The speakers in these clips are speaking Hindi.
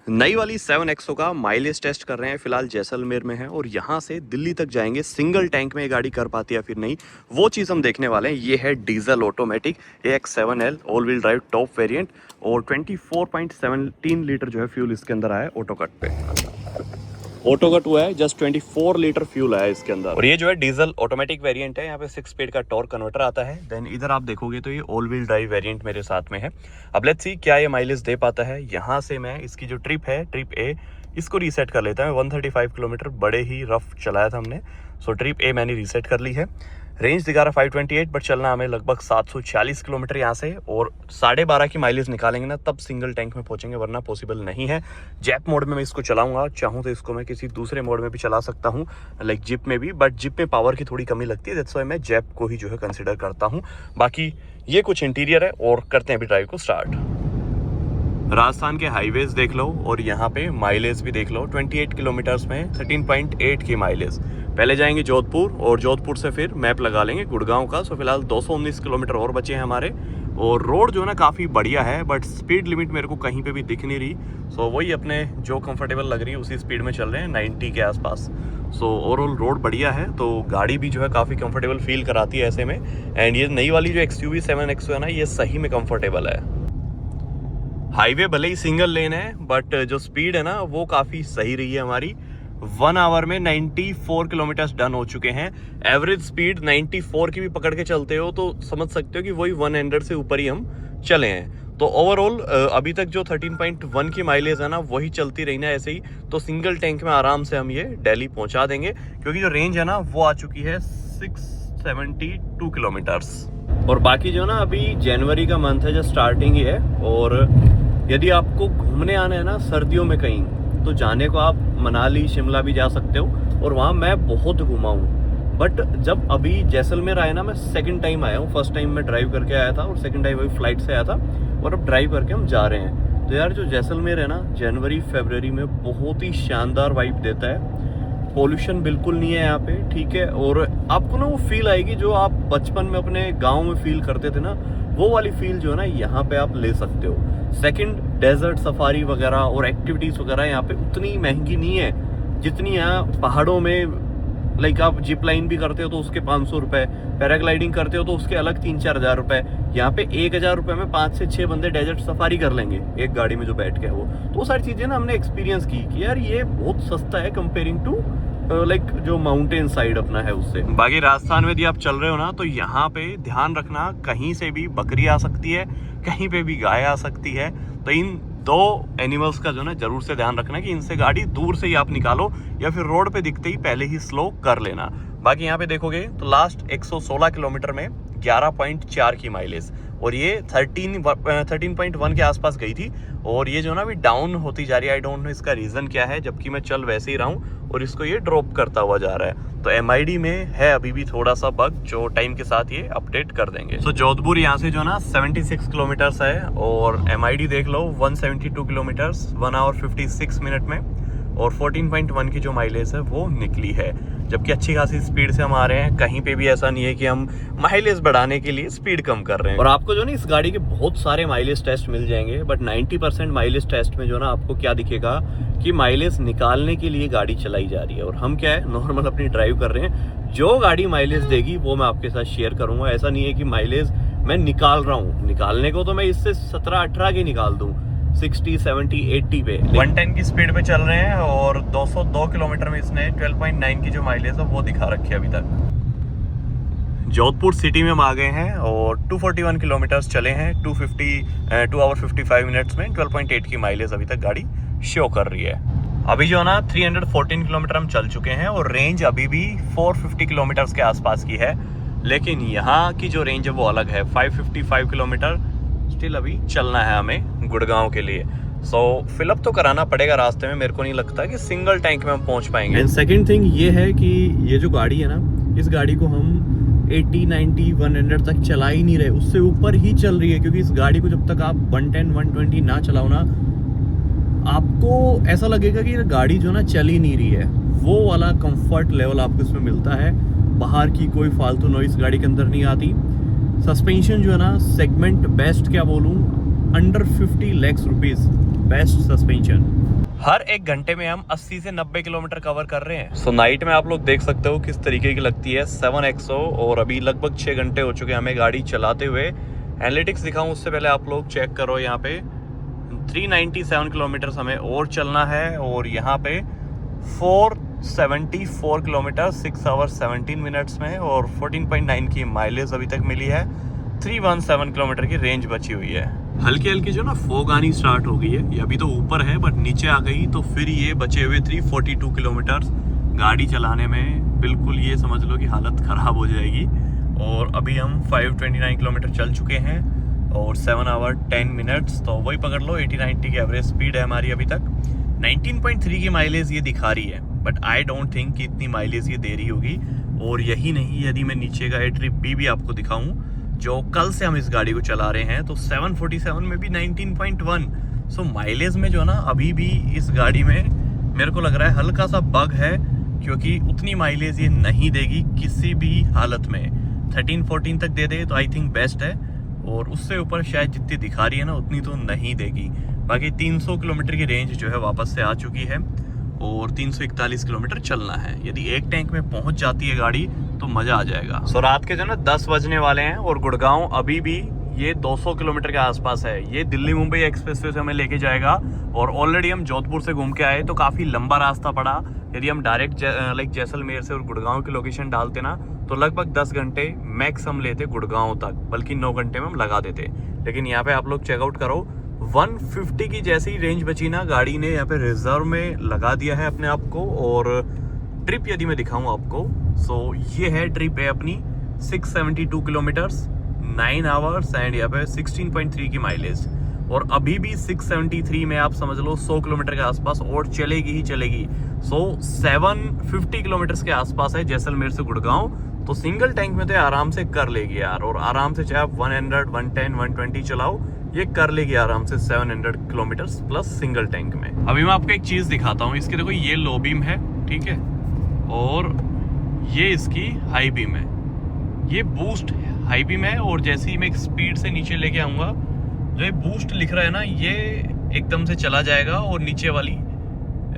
नई वाली 7XO का माइलेज टेस्ट कर रहे हैं। फिलहाल जैसलमेर में है और यहाँ से दिल्ली तक जाएंगे। सिंगल टैंक में ये गाड़ी कर पाती है फिर नहीं, वो चीज़ हम देखने वाले हैं। ये है diesel automatic AX7L all wheel drive top variant और 24.17 लीटर जो है फ्यूल इसके अंदर आया है। ऑटो कट पे ऑटो कट हुआ है, जस्ट 24 लीटर फ्यूल आया है इसके अंदर। और ये जो है डीजल ऑटोमेटिक वेरिएंट है। यहाँ पे 6 स्पीड का टॉर्क कन्वर्टर आता है। देन इधर आप देखोगे तो ये ऑल व्हील ड्राइव वेरिएंट मेरे साथ में है। अब लेट्स सी क्या ये माइलेज दे पाता है। यहाँ से मैं इसकी जो ट्रिप है, ट्रिप ए, इसको रीसेट कर लेता है। 135 किलोमीटर बड़े ही रफ चलाया था हमने। सो ट्रिप ए मैंने रीसेट कर ली है। रेंज दिखा रहा 528, बट चलना हमें लगभग 740 किलोमीटर यहाँ से, और 12.5 की माइलेज निकालेंगे ना तब सिंगल टैंक में पहुंचेंगे, वरना पॉसिबल नहीं है। जैप मोड में मैं इसको चलाऊंगा, चाहूँ तो इसको मैं किसी दूसरे मोड में भी चला सकता हूँ, लाइक जिप में भी, बट जिप में पावर की थोड़ी कमी लगती है। दैट्स व्हाई मैं जैप को ही जो है कंसिडर करता हूँ। बाकी ये कुछ इंटीरियर है और करते हैं अभी ड्राइव को स्टार्ट। राजस्थान के हाईवेज देख लो और यहाँ पे माइलेज भी देख लो। 28 किलोमीटर्स में 13.8 की माइलेज। पहले जाएंगे जोधपुर और जोधपुर से फिर मैप लगा लेंगे गुड़गांव का। सो फिलहाल 219 किलोमीटर और बचे हैं हमारे। और रोड जो है ना काफ़ी बढ़िया है, बट स्पीड लिमिट मेरे को कहीं पे भी दिख नहीं रही। सो वही अपने जो कंफर्टेबल लग रही है उसी स्पीड में चल रहे हैं, 90 के आसपास। सो ओवरऑल रोड बढ़िया है, तो गाड़ी भी जो है काफ़ी कंफर्टेबल फील कराती है ऐसे में। एंड ये नई वाली जो XUV 7XO है ना, ये सही में कंफर्टेबल है। हाईवे भले ही सिंगल लेन है, बट जो स्पीड है ना वो काफ़ी सही रही है हमारी। 1 आवर में 94 किलोमीटर डन हो चुके हैं। एवरेज स्पीड 94 की भी पकड़ के चलते हो तो समझ सकते हो कि वही 100 से ऊपर ही हम चले हैं। तो ओवरऑल अभी तक जो 13.1 की माइलेज है ना वही चलती रही ना ऐसे ही, तो सिंगल टैंक में आराम से हम ये दिल्ली पहुंचा देंगे, क्योंकि जो रेंज है ना वो आ चुकी है 672 किलोमीटर्स। और बाकी जो ना अभी जनवरी का मंथ है, जो स्टार्टिंग ही है। और यदि आपको घूमने आना है ना सर्दियों में कहीं, तो जाने को आप मनाली शिमला भी जा सकते हो, और वहाँ मैं बहुत घूमा हूँ। बट जब अभी जैसलमेर आया ना, मैं सेकंड टाइम आया हूँ। फर्स्ट टाइम मैं ड्राइव करके आया था और सेकंड टाइम वही फ्लाइट से आया था, और अब ड्राइव करके हम जा रहे हैं। तो यार जो जैसलमेर है ना, जनवरी फरवरी में बहुत ही शानदार वाइब देता है। पोल्यूशन बिल्कुल नहीं है यहाँ पे, ठीक है। और आपको ना वो फील आएगी जो आप बचपन में अपने गाँव में फील करते थे ना, वो वाली फील जो है ना यहाँ पे आप ले सकते हो। सेकंड, डेजर्ट सफारी वगैरह और एक्टिविटीज़ वगैरह यहाँ पे उतनी महंगी नहीं है जितनी यहाँ पहाड़ों में। लाइक आप जिप लाइन भी करते हो तो उसके 500 रुपये, पैराग्लाइडिंग करते हो तो उसके अलग 3-4 हज़ार रुपये। यहाँ पे 1,000 रुपये में 5 से 6 बंदे डेजर्ट सफारी कर लेंगे एक गाड़ी में जो बैठ के। वो सारी चीज़ें ना हमने एक्सपीरियंस की कि यार ये बहुत सस्ता है कंपेयरिंग टू लाइक जो माउंटेन साइड अपना है उससे। बाकी राजस्थान में यदि आप चल रहे हो ना, तो यहाँ पे ध्यान रखना, कहीं से भी बकरी आ सकती है, कहीं पे भी गाय आ सकती है। तो इन 2 एनिमल्स का जो ना जरूर से ध्यान रखना कि इनसे गाड़ी दूर से ही आप निकालो, या फिर रोड पे दिखते ही पहले ही स्लो कर लेना। बाकी यहाँ पे देखोगे तो लास्ट 116 किलोमीटर में 11.4 की माइलेज, और ये 13.1 के आसपास गई थी। और ये जो ना अभी डाउन होती जा रही है। आई डोंट नो इसका रीज़न क्या है, जबकि मैं चल वैसे ही रहा हूँ और इसको ये ड्रॉप करता हुआ जा रहा है। तो MID में है अभी भी थोड़ा सा बग, जो टाइम के साथ ये अपडेट कर देंगे। सो जोधपुर यहाँ से जो ना 76 किलोमीटर्स है, और MID देख लो 172 किलोमीटर्स 1 आवर 56 मिनट में, और 14.1 की जो माइलेज है वो निकली है। जबकि अच्छी खासी स्पीड से हम आ रहे हैं, कहीं पे भी ऐसा नहीं है कि हम माइलेज बढ़ाने के लिए स्पीड कम कर रहे हैं। और आपको जो ना इस गाड़ी के बहुत सारे माइलेज टेस्ट मिल जाएंगे, बट 90% माइलेज टेस्ट में जो ना आपको क्या दिखेगा कि माइलेज निकालने के लिए गाड़ी चलाई जा रही है, और हम क्या है नॉर्मल अपनी ड्राइव कर रहे हैं। जो गाड़ी माइलेज देगी वो मैं आपके साथ शेयर करूंगा। ऐसा नहीं है कि माइलेज मैं निकाल रहा हूँ, निकालने को तो मैं इससे 17-18 के निकाल दूँ, 60, 70, 80 पे 110 की स्पीड पे चल रहे हैं, और 202 किलोमीटर में इसने 12.9 की जो माइलेज है वो दिखा रखी है अभी तक। जोधपुर सिटी में हम आ गए हैं और 241 किलोमीटर्स चले हैं। 2 आवर 55 मिनट्स में 12.8 की माइलेज अभी तक गाड़ी शो कर रही है। अभी जो ना 314 किलोमीटर हम चल चुके हैं, और रेंज अभी भी 450 किलोमीटर्स के आसपास की है। लेकिन यहाँ की जो रेंज है वो अलग है, 555 किलोमीटर स्टिल अभी चलना है हमें गुड़गांव के लिए। सो फिलअप तो कराना पड़ेगा रास्ते में। मेरे को नहीं लगता कि सिंगल टैंक में हम पहुंच पाएंगे। एंड सेकंड थिंग ये है कि ये जो गाड़ी है ना, इस गाड़ी को हम 80, 90, 100 तक चला ही नहीं रहे, उससे ऊपर ही चल रही है। क्योंकि इस गाड़ी को जब तक आप 110, 120 ना चलाओ ना, आपको ऐसा लगेगा कि ये गाड़ी जो ना चल ही नहीं रही है। वो वाला कंफर्ट लेवल आपको इसमें मिलता है। बाहर की कोई फालतू नॉइस गाड़ी के अंदर नहीं आती। सस्पेंशन जो है ना सेगमेंट बेस्ट, क्या बोलूँ, under 50 lakh rupees best suspension. हर एक घंटे में हम 80 से 90 किलोमीटर कवर कर रहे हैं। सो नाइट में आप लोग देख सकते हो किस तरीके की लगती है 7XO। और अभी लगभग 6 घंटे हो चुके हैं हमें गाड़ी चलाते हुए। एनालिटिक्स दिखाऊं उससे पहले आप लोग चेक करो, यहाँ पे 397 किलोमीटर हमें और चलना है और यहाँ पे 474 किलोमीटर 6 आवर 17 मिनट्स में और 14.9 की माइलेज अभी तक मिली है। 317 किलोमीटर की रेंज बची हुई है। हल्की हल्की जो ना फॉग आनी स्टार्ट हो गई है, ये अभी तो ऊपर है बट नीचे आ गई तो फिर ये बचे हुए 342 किलोमीटर गाड़ी चलाने में बिल्कुल ये समझ लो कि हालत ख़राब हो जाएगी। और अभी हम 529 किलोमीटर चल चुके हैं और 7 आवर 10 मिनट्स, तो वही पकड़ लो 80-90 की एवरेज स्पीड है हमारी अभी तक। 19.3 की माइलेज ये दिखा रही है बट आई डोंट थिंक कि इतनी माइलेज ये दे रही होगी। और यही नहीं, यदि मैं नीचे का ट्रिप भी आपको दिखाऊं जो कल से हम इस गाड़ी को चला रहे हैं तो 747 में भी 19.1। सो माइलेज में जो ना अभी भी इस गाड़ी में मेरे को लग रहा है हल्का सा बग है, क्योंकि उतनी माइलेज ये नहीं देगी किसी भी हालत में। 13-14 तक दे दे तो आई थिंक बेस्ट है, और उससे ऊपर शायद जितनी दिखा रही है ना उतनी तो नहीं देगी। बाकी 300 किलोमीटर की रेंज जो है वापस से आ चुकी है और 341 किलोमीटर चलना है। यदि एक टैंक में पहुंच जाती है गाड़ी तो मजा आ जाएगा। सो रात के जो ना 10 बजने वाले हैं और गुड़गांव अभी भी ये 200 किलोमीटर के आसपास है। ये दिल्ली मुंबई एक्सप्रेसवे से हमें लेके जाएगा और ऑलरेडी हम जोधपुर से घूम के आए तो काफ़ी लंबा रास्ता पड़ा। यदि हम डायरेक्ट लाइक जैसलमेर से और गुड़गांव की लोकेशन डालते ना तो लगभग 10 घंटे मैक्स हम लेते गुड़गांव तक, बल्कि 9 घंटे में हम लगा देते। लेकिन यहाँ पे आप लोग चेकआउट करो 150 की जैसी रेंज बची ना, गाड़ी ने यहाँ पे रिजर्व में लगा दिया है अपने आप को। और ट्रिप यदि मैं दिखाऊं आपको, सो ये है ट्रिप है अपनी 672 किलोमीटर्स 9 आवर्स एंड यहाँ पे 16.3 की माइलेज। और अभी भी 673 में आप समझ लो 100 किलोमीटर के आसपास और चलेगी ही चलेगी। सो 750 किलोमीटर के आसपास है जैसलमेर से गुड़गांव, तो सिंगल टैंक में तो आराम से कर लेगी यार। और आराम से चाहे आप 100, 110, 120 चलाओ, ये कर लेगी आराम से 700 किलोमीटर प्लस सिंगल टैंक में। अभी मैं आपको एक चीज दिखाता हूँ, इसके देखो ये लो बीम है, ठीक है, और ये इसकी हाई बीम है। ये बूस्ट हाई बीम है और जैसे ही मैं स्पीड से नीचे लेके आऊंगा, जो ये बूस्ट लिख रहा है ना, ये एकदम से चला जाएगा और नीचे वाली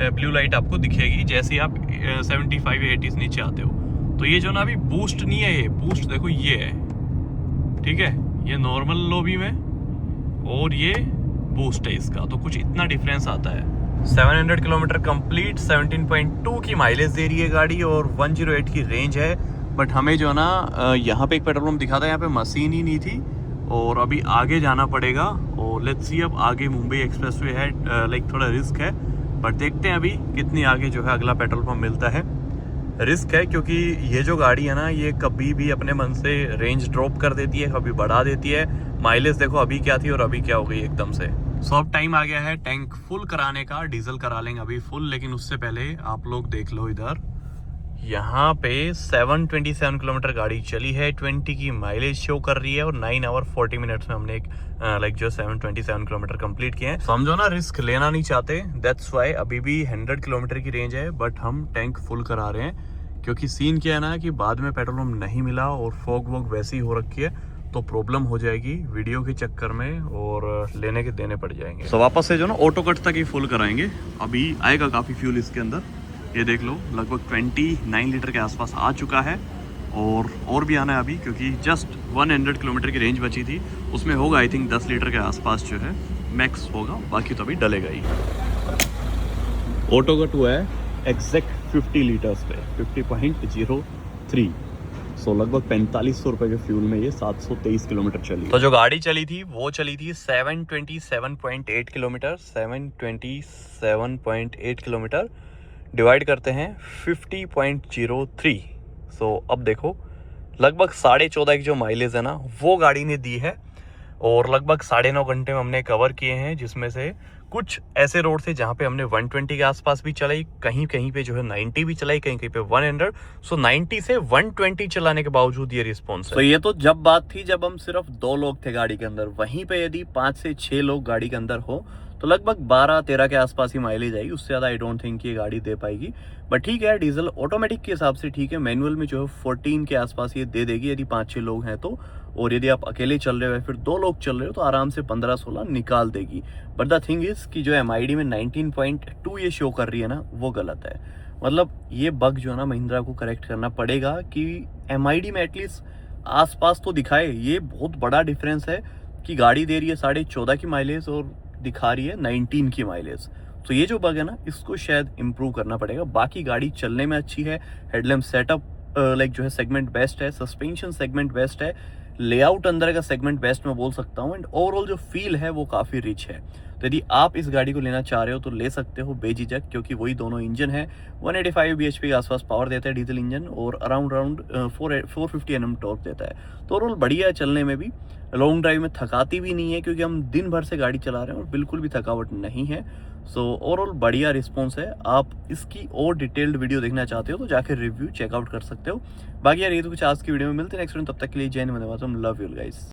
ब्लू लाइट आपको दिखेगी जैसे ही आप 75 या 80 नीचे आते हो। तो ये जो ना अभी बूस्ट नहीं है, ये बूस्ट देखो ये है, ठीक है, ये नॉर्मल लो बीम है और ये बूस्ट है इसका, तो कुछ इतना डिफरेंस आता है। 700 किलोमीटर कंप्लीट, 17.2 की माइलेज दे रही है गाड़ी और 108 की रेंज है। बट हमें जो ना यहाँ पे एक पेट्रोल पंप दिखा था, यहाँ पे मशीन ही नहीं थी और अभी आगे जाना पड़ेगा। और लेट्स सी अब आगे मुंबई एक्सप्रेसवे है, लाइक थोड़ा रिस्क है, बट देखते हैं अभी कितनी आगे जो है अगला पेट्रोल पंप मिलता है। रिस्क है क्योंकि ये जो गाड़ी है ना, ये कभी भी अपने मन से रेंज ड्रॉप कर देती है, कभी बढ़ा देती है। माइलेज देखो अभी क्या थी और अभी क्या हो गई एकदम से। सो अब टाइम आ गया है टैंक फुल कराने का। डीजल करा लेंगे अभी फुल, लेकिन उससे पहले आप लोग देख लो इधर, यहाँ पे 727 किलोमीटर गाड़ी चली है, 20 की माइलेज शो कर रही है और 9 आवर 40 मिनट्स में हमने एक लाइक जो 727 किलोमीटर कंप्लीट किए हैं। समझो ना, रिस्क लेना नहीं चाहते, दैट्स वाई अभी भी 100 किलोमीटर की रेंज है बट हम टैंक फुल करा रहे हैं। क्योंकि सीन क्या है ना कि बाद में पेट्रोल पंप नहीं मिला और फॉग वॉग वैसी हो रखी है तो प्रॉब्लम हो जाएगी वीडियो के चक्कर में और लेने के देने पड़ जाएंगे। तो वापस से जो ना ऑटो कट तक ही फुल कराएंगे। अभी आएगा काफ़ी फ्यूल इसके अंदर, ये देख लो लगभग 29 लीटर के आसपास आ चुका है और भी आना है अभी, क्योंकि जस्ट 100 किलोमीटर की रेंज बची थी, उसमें होगा आई थिंक 10 लीटर के आसपास जो है मैक्स होगा, बाकी तो अभी डलेगा ही। ऑटो कट हुआ है एग्जैक्ट 50 लीटर्स पे 50.03, सो लगभग 4500 रुपये के फ्यूल में ये 723 किलोमीटर चली। तो जो गाड़ी चली थी वो चली थी 727.8 किलोमीटर, 727.8 किलोमीटर डिवाइड करते हैं 50.03। सो अब देखो लगभग 14.5 की जो माइलेज है ना वो गाड़ी ने दी है और लगभग 9.5 घंटे में हमने कवर किए हैं, जिसमें से कुछ ऐसे रोड थे जहाँ पे हमने 120 के आसपास भी चलाई, कहीं कहीं पे जो है 90 भी चलाई, कहीं कहीं पे 100। सो 90 से 120 चलाने के बावजूद ये रिस्पॉन्स है। तो ये तो जब बात थी जब हम सिर्फ 2 लोग थे गाड़ी के अंदर, वहीं पे यदि 5 से 6 लोग गाड़ी के अंदर हो तो लगभग 12-13 के आसपास ही माइलेज आएगी, उससे ज़्यादा आई डोंट थिंक ये गाड़ी दे पाएगी। बट ठीक है, डीजल ऑटोमेटिक के हिसाब से ठीक है, मैनुअल में जो है 14 के आसपास ये दे देगी यदि 5-6 लोग हैं तो। और यदि आप अकेले चल रहे हो या फिर 2 लोग चल रहे हो तो आराम से 15-16 निकाल देगी। बट द थिंग इज़ कि जो MID में 19.2 ये शो कर रही है ना, वो गलत है। मतलब ये बग जो है ना महिंद्रा को करेक्ट करना पड़ेगा कि MID में एटलीस्ट आस-पास तो दिखाए। ये बहुत बड़ा डिफरेंस है कि गाड़ी दे रही है 14.5 की माइलेज और दिखा रही है 19 की माइलेज। तो ये जो बग है ना, इसको शायद इम्प्रूव करना पड़ेगा। बाकी गाड़ी चलने में अच्छी है, हेडलैम्प सेटअप लाइक जो है सेगमेंट बेस्ट है, सस्पेंशन सेगमेंट बेस्ट है, लेआउट अंदर का सेगमेंट बेस्ट मैं बोल सकता हूँ, एंड ओवरऑल जो फील है वो काफ़ी रिच है। तो यदि आप इस गाड़ी को लेना चाह रहे हो तो ले सकते हो बेझिझक, क्योंकि वही दोनों इंजन है। 185 bhp के आसपास पावर देता है डीजल इंजन और अराउंड 450 Nm टॉर्क देता है। तो ओवरऑल बढ़िया है चलने में भी, लॉन्ग ड्राइव में थकाती भी नहीं है क्योंकि हम दिन भर से गाड़ी चला रहे हैं और बिल्कुल भी थकावट नहीं है। सो ओवरऑल बढ़िया रिस्पॉन्स है। आप इसकी और डिटेल्ड वीडियो देखना चाहते हो तो जाकर रिव्यू चेकआउट कर सकते हो। बाकी यार ये तो कुछ आज की वीडियो में, मिलते हैं नेक्स्ट वीडियो, तब तक के लिए जय Hind, Vande Mataram, love you guys.